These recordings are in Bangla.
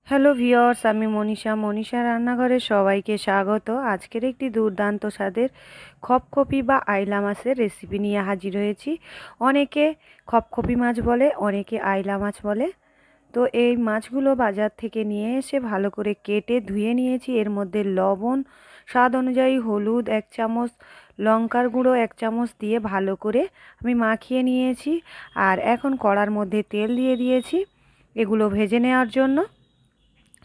হ্যালো ভিউয়ার্স, আমি মনীষা রান্নাঘরে সবাইকে স্বাগত। আজকের একটি দুর্দান্ত স্বাদের খপখপি বা আইলা মাছের রেসিপি নিয়ে হাজির হয়েছি। অনেকে খপখপি মাছ বলে, অনেকে আইলা মাছ বলে। তো এই মাছগুলো বাজার থেকে নিয়ে এসে ভালো করে কেটে ধুয়ে নিয়েছি। এর মধ্যে লবণ, স্বাদ অনুযায়ী হলুদ 1 চামচ, লঙ্কার গুঁড়ো 1 চামচ দিয়ে ভালো করে আমি মাখিয়ে নিয়েছি। আর এখন কড়ার মধ্যে তেল দিয়ে দিয়েছি এগুলো ভেজে নেওয়ার জন্য।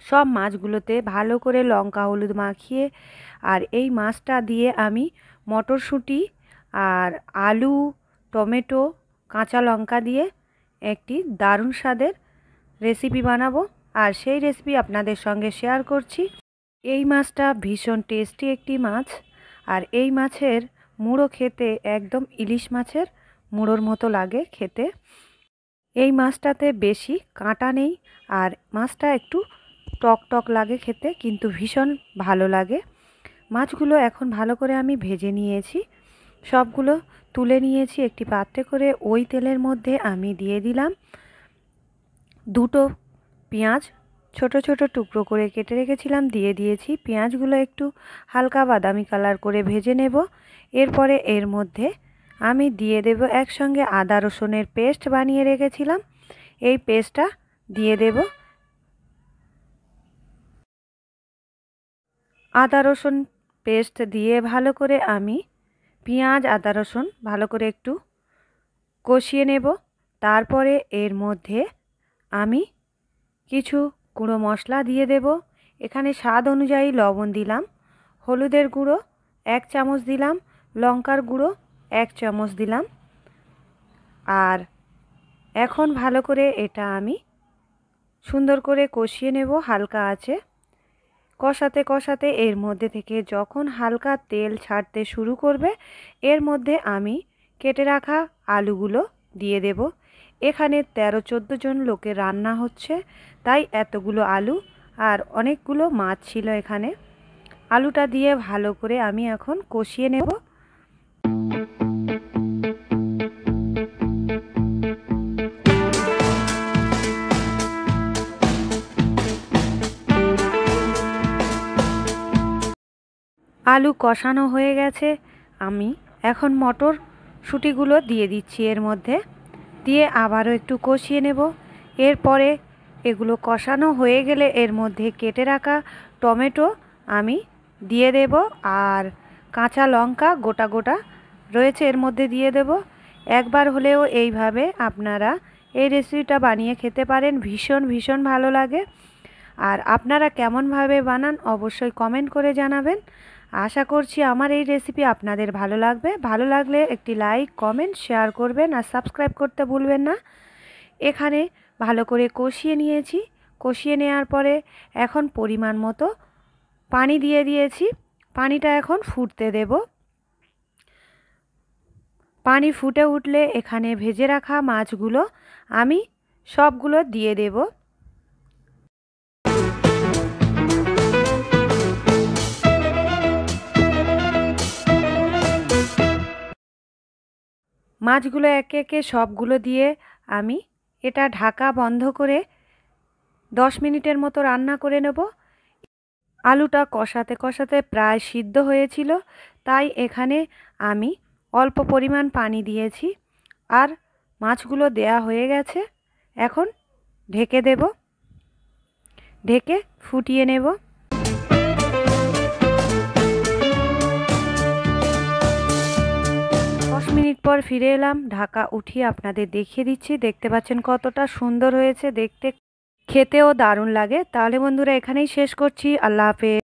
সব মাছগুলোতে ভালো করে লঙ্কা হলুদ মাখিয়ে আর এই মাছটা দিয়ে আমি মটরশুঁটি আর আলু, টমেটো, কাঁচা লঙ্কা দিয়ে একটি দারুণ স্বাদের রেসিপি বানাবো। আর সেই রেসিপি আপনাদের সঙ্গে শেয়ার করছি। এই মাছটা ভীষণ টেস্টি একটি মাছ। আর এই মাছের মুড়ো খেতে একদম ইলিশ মাছের মুড়োর মতো লাগে খেতে। এই মাছটাতে বেশি কাঁটা নেই আর মাছটা একটু টক টক লাগে খেতে, কিন্তু ভীষণ ভালো লাগে। মাছগুলো এখন ভালো করে আমি ভেজে নিয়েছি, সবগুলো তুলে নিয়েছি একটি পাত্রে করে। ওই তেলের মধ্যে আমি দিয়ে দিলাম 2টো পেঁয়াজ, ছোট ছোট টুকরো করে কেটে রেখেছিলাম, দিয়ে দিয়েছি। পেঁয়াজগুলো একটু হালকা বাদামি কালার করে ভেজে নেব। এরপরে এর মধ্যে আমি দিয়ে দেব একসঙ্গে আদা রসুনের পেস্ট বানিয়ে রেখেছিলাম, এই পেস্টটা দিয়ে দেব। আদা রসুন পেস্ট দিয়ে ভালো করে আমি পেঁয়াজ আদা রসুন ভালো করে একটু কষিয়ে নেব। তারপরে এর মধ্যে আমি কিছু গুঁড়ো মশলা দিয়ে দেব। এখানে স্বাদ অনুযায়ী লবণ দিলাম, হলুদের গুঁড়ো 1 চামচ দিলাম, লঙ্কার গুঁড়ো 1 চামচ দিলাম। আর এখন ভালো করে এটা আমি সুন্দর করে কষিয়ে নেব হালকা আঁচে। কষাতে কষাতে এর মধ্যে থেকে যখন হালকা তেল ছাড়তে শুরু করবে, এর মধ্যে আমি কেটে রাখা আলুগুলো দিয়ে দেব। এখানে 13-14 জন লোকের রান্না হচ্ছে, তাই এতগুলো আলু আর অনেকগুলো মাছ ছিল এখানে। আলুটা দিয়ে ভালো করে আমি এখন কষিয়ে নেব। আলু কষানো হয়ে গেছে, আমি এখন মটরশুঁটিগুলো দিয়ে দিচ্ছি এর মধ্যে, দিয়ে আবারও একটু কষিয়ে নেব। এরপরে এগুলো কষানো হয়ে গেলে এর মধ্যে কেটে রাখা টমেটো আমি দিয়ে দেব, আর কাঁচা লঙ্কা গোটা গোটা রয়েছে এর মধ্যে দিয়ে দেব। একবার হলেও এইভাবে আপনারা এই রেসিপিটা বানিয়ে খেতে পারেন, ভীষণ ভীষণ ভালো লাগে। আর আপনারা কেমনভাবে বানান অবশ্যই কমেন্ট করে জানাবেন। আশা করছি আমার এই রেসিপি আপনাদের ভালো লাগবে। ভালো লাগলে একটি লাইক, কমেন্ট, শেয়ার করবেন আর সাবস্ক্রাইব করতে ভুলবেন না। এখানে ভালো করে কষিয়ে নিয়েছি। কষিয়ে নেওয়ার পরে এখন পরিমাণ মতো পানি দিয়ে দিয়েছি। পানিটা এখন ফুটতে দেব। পানি ফুটে উঠলে এখানে ভেজে রাখা মাছগুলো আমি সবগুলো দিয়ে দেব। মাছগুলো একে একে সবগুলো দিয়ে আমি এটা ঢাকা বন্ধ করে 10 মিনিটের মতো রান্না করে নেব। আলুটা কষাতে কষাতে প্রায় সিদ্ধ হয়েছিল, তাই এখানে আমি অল্প পরিমাণ পানি দিয়েছি। আর মাছগুলো দেয়া হয়ে গেছে, এখন ঢেকে দেব, ঢেকে ফুটিয়ে নেব। 10 মিনিট পর ফিরে এলাম, ঢাকা উঠিয়ে আপনাদের দেখিয়ে দিচ্ছি। দেখতে পাচ্ছেন কতটা সুন্দর হয়েছে দেখতে, খেতেও দারুণ লাগে। তাহলে বন্ধুরা এখানেই শেষ করছি। আল্লাহ হাফেজ।